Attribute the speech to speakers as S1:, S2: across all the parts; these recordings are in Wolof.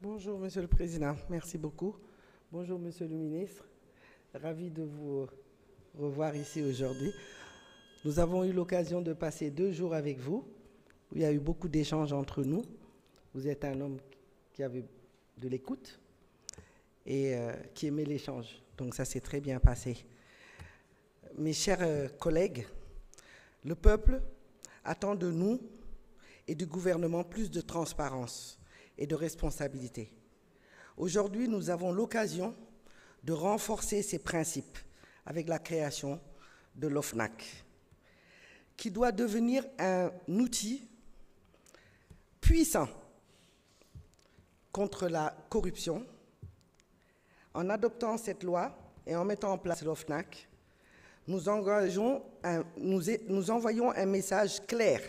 S1: Bonjour, Monsieur le Président. Merci beaucoup. Bonjour, Monsieur le Ministre. Ravi de vous revoir ici aujourd'hui. Nous avons eu l'occasion de passer 2 jours avec vous, où il y a eu beaucoup d'échanges entre nous. Vous êtes un homme qui avait de l'écoute et qui aimait l'échange. Donc ça s'est très bien passé. Mes chers collègues, le peuple attend de nous et du gouvernement plus de transparence et de responsabilité. Aujourd'hui, nous avons l'occasion de renforcer ces principes avec la création de l'OFNAC, qui doit devenir un outil puissant contre la corruption. En adoptant cette loi et en mettant en place l'OFNAC, nous envoyons un message clair.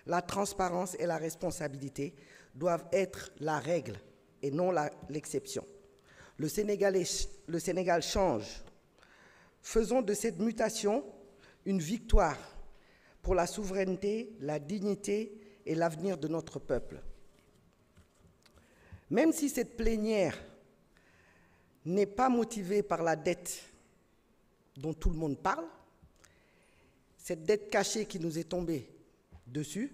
S1: La transparence et la responsabilité doivent être la règle et non l'exception. Le Sénégal change. Faisons de cette mutation une victoire pour la souveraineté, la dignité et l'avenir de notre peuple. Même si cette plénière n'est pas motivée par la dette dont tout le monde parle, cette dette cachée qui nous est tombée dessus,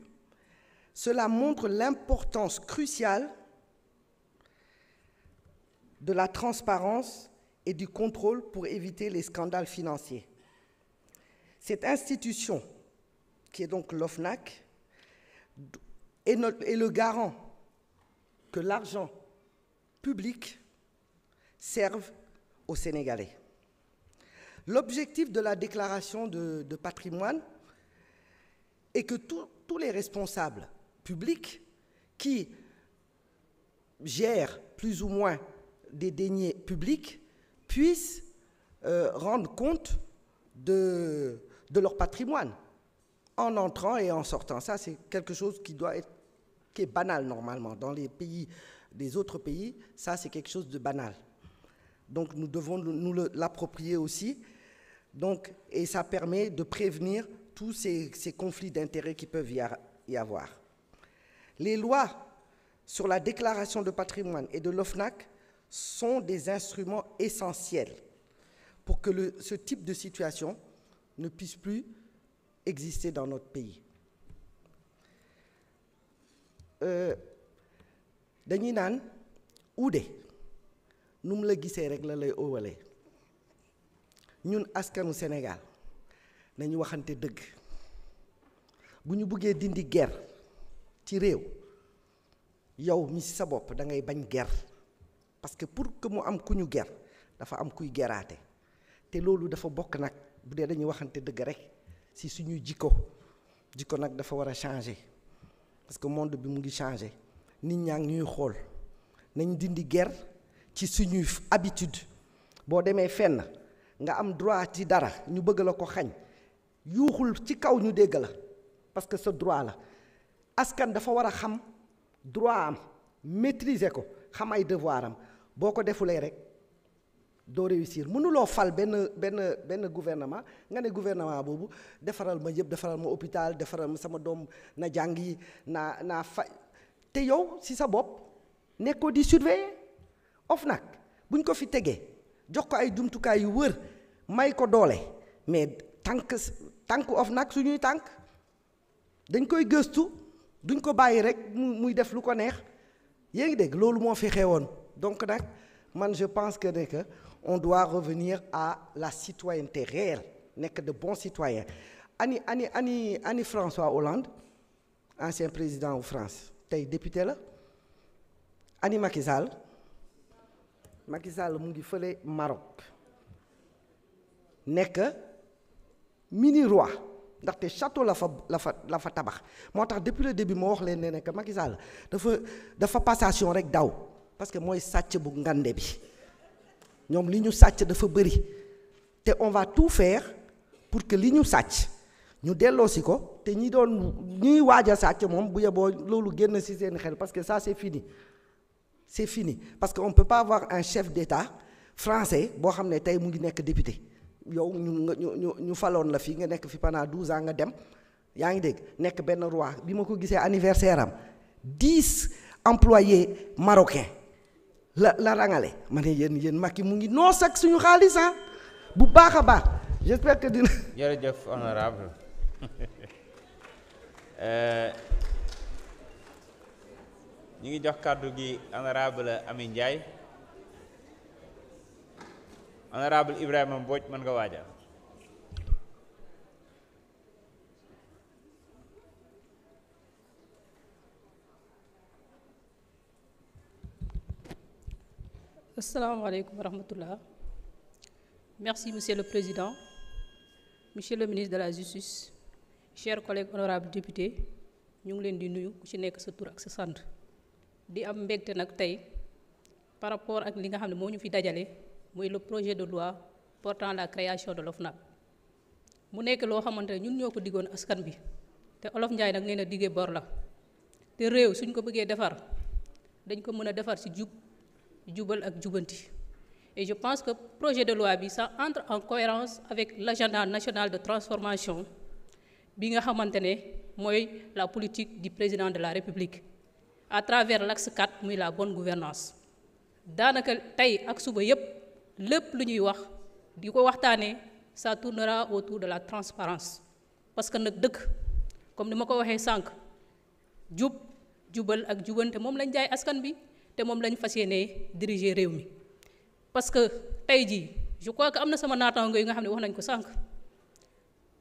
S1: cela montre l'importance cruciale de la transparence et du contrôle pour éviter les scandales financiers. Cette institution, qui est donc l'OFNAC, est le garant que l'argent public serve aux Sénégalais. L'objectif de la déclaration de patrimoine est que tous les responsables publics qui gèrent plus ou moins des deniers publics puissent rendre compte de leur patrimoine en entrant et en sortant. Ça, c'est quelque chose qui est banal normalement. Dans les autres pays, ça, c'est quelque chose de banal. Donc, nous devons nous l'approprier aussi. Donc, et ça permet de prévenir tous ces conflits d'intérêts qui peuvent y avoir. Les lois sur la déclaration de patrimoine et de l'OFNAC sont des instruments essentiels pour que ce type de situation ne puisse plus exister dans notre pays. Dañuy naan uude nu mu la gisee rek la lay óowalee ñun askanu Sénégal nañu waxante dëgg bu ñu bëggee dindi guerre ci réew yow mi ci sa bopp da ngay bañ guerre parce que pour que mu am ku ñu guerre dafa am kuy geraate te loolu dafa bokk nag bu dee dañuy waxante dëgg rek ci suñuy jikko nag dafa war a changer parce que monde bi mu ngi changer nit ñaa ngi ñuy xool nañ dindi guerre ci suñuy habitude boo demee fenn nga am droit ci dara ñu bëgg la ko xañ yuuxul ci kaw ñu dégg la parce que sa droit la askan dafa war a xam droit am maîtriser ko xam ay devoir am boo ko defulee rek doo réussir mënuloo fal benn gouvernement nga ne gouvernement boobu defaral ma yëpp defaral ma hôpital defaral ma sama doom na jàngi naa fa te yow ci sa bopp nekkoo di surveiller OFNAC buñ ko fi tegee jox ko ay jumtukaay yu wër may ko doole mais tànk OFNAC suñuy tànk dañ koy gëstu duñ ko bàyyi rek muy def lu ko neex yéen ngi dégg loolu moo fi xewoon donc nag man je pense que on doit revenir à la citoyenneté réelle nekk de bons citoyens ani François Hollande ancien président wu France tey député la ani Macky Sall mu ngi fële Maroc nekk mini roi ndaxte château la fa tabax moo tax depuis le début moo wax leen ne que Macky Sall dafa passation rek daw parce que mooy sàcc bu ngande bi ñoom li ñu sàcc dafa bëri te on va tout faire pour que li ñu sàcc ñu delloosi ko te ñiy waaj a sàcc moom bu yeboo loolu génn ci seen xel parce que ça c'est fini. C'est fini parce qu'on ne peut pas avoir un chef d'État français boo xam ne tey mu ngi nekk député yow ñu faloon la fii nga nekk fi pendant 12 ans nga dem yaa ngi dégg nekk benn roi bi ma ko gisee anniversaire am 10 employé marocain la rangale ma ne yéen Macky mu ngi noos ak suñu xaalis bu baax a baax j'espère que dina.
S2: jërëjëf honorable ñu ngi jox kàddu gi honorable Amy Ndiaye honorable Ibrahima Mbodj mën nga waajal.
S3: Asalaamaaleykum wa rahmatullah. Merci Monsieur le Président, Monsieur le ministre de la Justice, chers collègues honorables députés, ñu ngi leen di nuyu ku ci nekk sa tur ak sa sant di am mbégte nag tey par rapport ak li nga xam ne moo ñu fi dajale muy le projet de loi portant la création de l'OFNAC. mu nekk loo xamante ne ñun ñoo ko diggoon askan bi te Olof Njaay nag nee na diggee bor la te réew suñ ko bëggee defar dañ ko mën a defar ci jubal ak jubanti. Et je pense que le projet de loi, ça entre en cohérence avec l'agenda national de transformation, bi nga xamantene moy la politique du président de la République, à travers l'axe 4, muy la bonne gouvernance. Danaka tay ak suba yépp lepp lu ñuy wax diko waxtané ça tournera autour de la transparence. Parce que nak deuk comme ni mako waxé sank jubal ak jubante mom lañ jaay askan bi té mom lañ fassiyéné diriger réew mi. Parce que tey jii je crois que am na sama naataango yi nga xam ne wax nañ ko sànq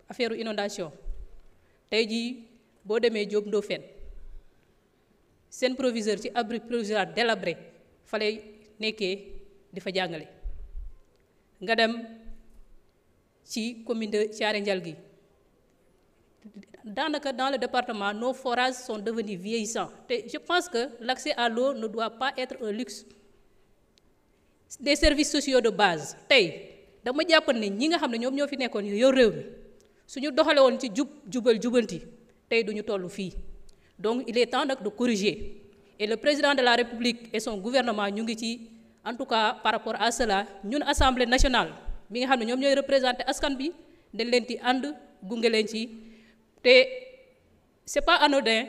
S3: affaire inondation tey jii boo demee Diop Ndofène seen proviseur ci abri provisoire délabré fa lay nekkee di fa jàngale. nga dem ci commune de Thiaré Ndialgui daanaka dans le département nos forages sont devenus vieillissants te je pense que l'accès à l'eau ne doit pas être un luxe. Des services sociaux de base tey dama jàpp ne ñi nga xam ne ñoom ñoo fi nekkoon yor réew mi suñu doxale woon ci jubal jubanti tey duñu toll fii. Donc il est temps nag de corriger et le président de la République et son gouvernement ñu ngi ci en tout cas par rapport à cela ñun assemblée nationale bi nga xam ne ñoom ñooy représenter askan bi dañ leen ci ànd gunge leen ci te c'est pas anodin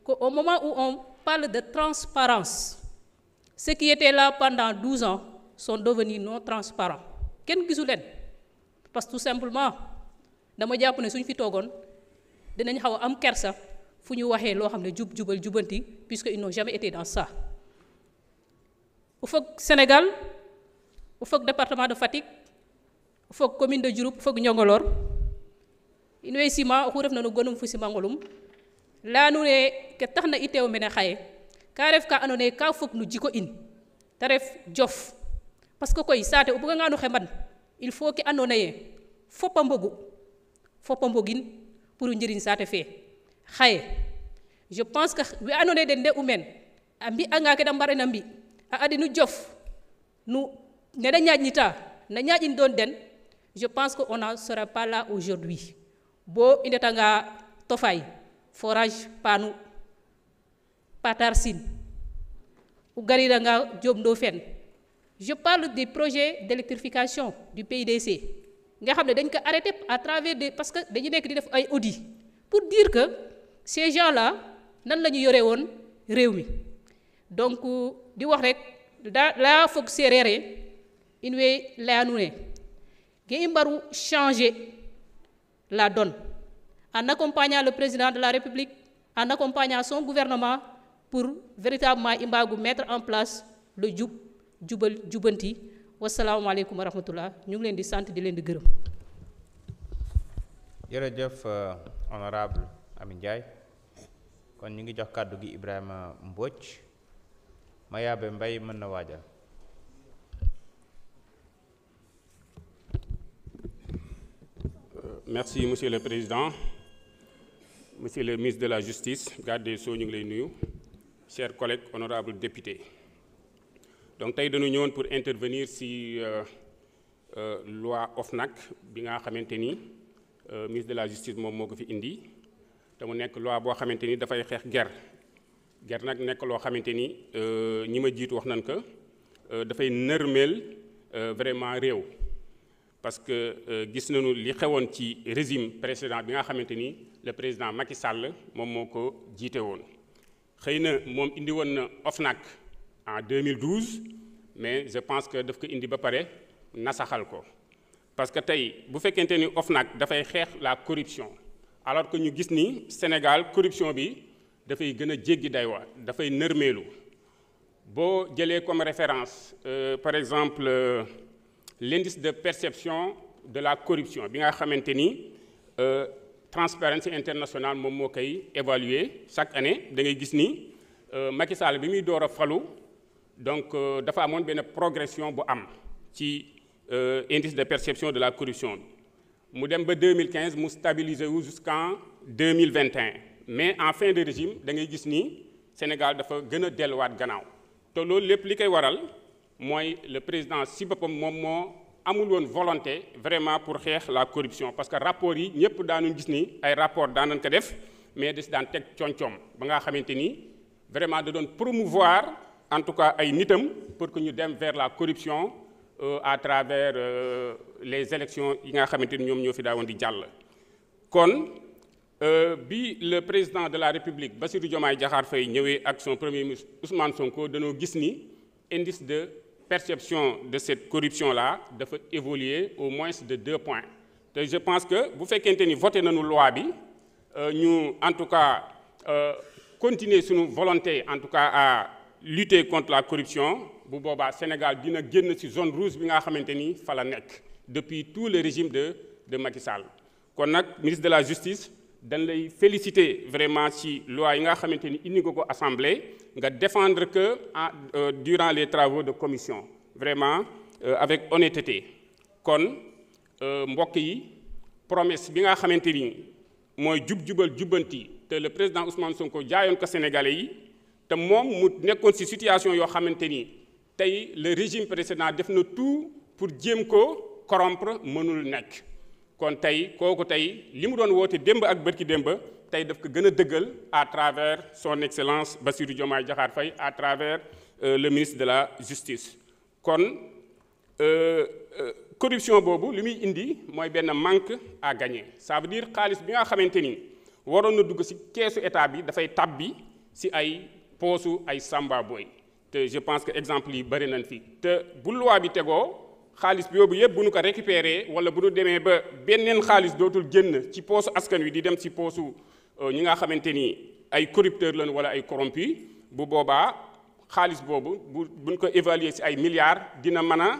S3: qu'au moment où on parle de transparence ce qui était là pendant 12 ans sont devenus non transparents kenn gisu leen parce que tout simplement dama jàpp ne suñ fi toogoon dinañ xaw a am kersa fu ñu waxee loo xam ne jubal jubanti puisque ils n'ont jamais été dans ça. u foog Sénégal u foog département de Fatick u foog commune de Diouroup u foog Njongolor in way sima oxu refna no gonum fu simangolum leyanu ne ke taxna i teew mene xaye ka ref ka andoona yee ka fog no jiko in te ref jof parce que koy saate o buganga no xemban il faut ke andoona yee fop a mbogin pour o njiriñ saate fe xaye je pense que we andoona yee den nde'u meen a mbi'anga ke da mbarena mbi' a adinu jof nu ne da ñaaƴnita na ñaaƴin doon den je pense que on n'en sera pas là aujourd'hui bo i ndetanga Tofay forage paanu Patar Sine u gariranga Diop Ndofène je parle des projets d'électrification du PIDC nga xam ne dañ ko arrêté à travers des parce que dañu nekk di def ay audits pour dire que ces gens-là nan la ñu yore woon réew mi donc di wax rek la foog séeréer in way layanu ne ge i mbaru changer la donne en accompagnant le président de la République en accompagnant son gouvernement pour véritablement i mbaagu mettre en place le jubal jubanti wasalaamaaleykum wa rahmatullah ñu ngi leen di sant di leen di gërëm.
S2: jërëjëf honorable Amy Ndiaye kon ñu ngi jox kàddu gi Ibrahima Mbodj Mayaabe Mbaye mën na waajal.
S4: Merci Monsieur le Président, Monsieur le ministre de la Justice, garde des Sceaux ñu ngi lay nuyu, chers collègues honorables députés. Donc tey dañu ñëwoon pour intervenir ci loi OFNAC bi nga xamante ni ministre de la Justice moom moo ko fi indi te mu nekk loi boo xamante ni dafay xeex ger nag nekk loo xamante ni ñi ma jiitu wax nañ ko dafay nërmeel vraiment réew. Parce que gis nañu li xewoon ci régime précédent bi nga xamante ni le président Macky Sall moom moo ko jiite woon xëy na moom indi woon na OFNAC en 2012 mais je pense que daf ko indi ba pare nasaxal ko parce que tey bu fekkente ni OFNAC dafay xeex la corruption alors que ñu gis ni Sénégal corruption bi dafay gën a jéggi daywa dafay nërmeelu boo jëlee comme référence par exemple l'indice de perception de la corruption bi nga xamante ni Transparency International moom moo koy évaluer chaque année da ngay gis ni Macky Sall bi muy door a falu donc dafa amoon benn progression bu am ci indice de perception de la corruption mu dem ba 2015 mu stabiliser wu jusqu'en 2021 mais en fin de régime da ngay gis ni Sénégal dafa gën a delluwaat gannaaw te loolu lépp li koy waral mooy le président si boppam moom moo amul woon volonté vraiment pour xeex la corruption parce que rapport yi ñëpp daanuñ gis ni ay rapport daanañ ko def mais des daan teg coom-coom ba nga xamante ni vraiment da doon promouvoir en tout cas ay nitam pour que ñu dem vers la corruption à travers les élections yi nga xamante ni ñoom ñoo fi daawoon di jàll. kon bi le président de la République Bassirou Diomaye Diakhar Faye ñëwee ak son premier ministre Ousmane Sonko dañoo gis ni indice de perception de cette corruption-là dafa évoluer au moins de 2 points te je pense que bu fekkente ni voté nañu loi bi ñu en tout cas continuer suñu volonté en tout cas à lutter contre la corruption bu boobaa Sénégal dina génn ci zone rouge bi nga xamante ni fa la nekk depuis tout le régime de Macky Sall kon nag ministre de la justice dañ lay féliciter vraiment ci loi yi nga xamante ni indi nga ko assemblée nga défendre que durant les travaux de commission vraiment avec honnêteté kon mbokk yi promesse bi nga xamante ni mooy jub-jubal jubbanti te le président Ousmane Sonko jaayoon ko Sénégalais yi te moom mu nekkoon ci situation yoo xamante ni tey le régime précédent def na tout pour jéem ko corrompre mënul nekk kon tey kooku tey li mu doon woote démb ak bërki démb tey daf ko gën a dëggal à travers son excellence Bassirou Diomaye Diakhar Faye à travers le ministre de la justice kon corruption boobu li muy indi mooy benn manque à gagner ça veut dire xaalis bi nga xamante ni waroon na dugg ci keesu état bi dafay tabbi ci ay poosu ay samba boy te je pense que exemple yi bari nañ fi te bu loi bi tegoo xaalis bi yóbbu yëpp bu ñu ko récupérer wala bu ñu demee ba benneen xaalis dootul génn ci poosu askan wi di dem ci poosu ñi nga xamante ni ay corrupteurs lañ wala ay corrompus bu boobaa xaalis boobu buñ ko évaluer ci ay milliards dina mën a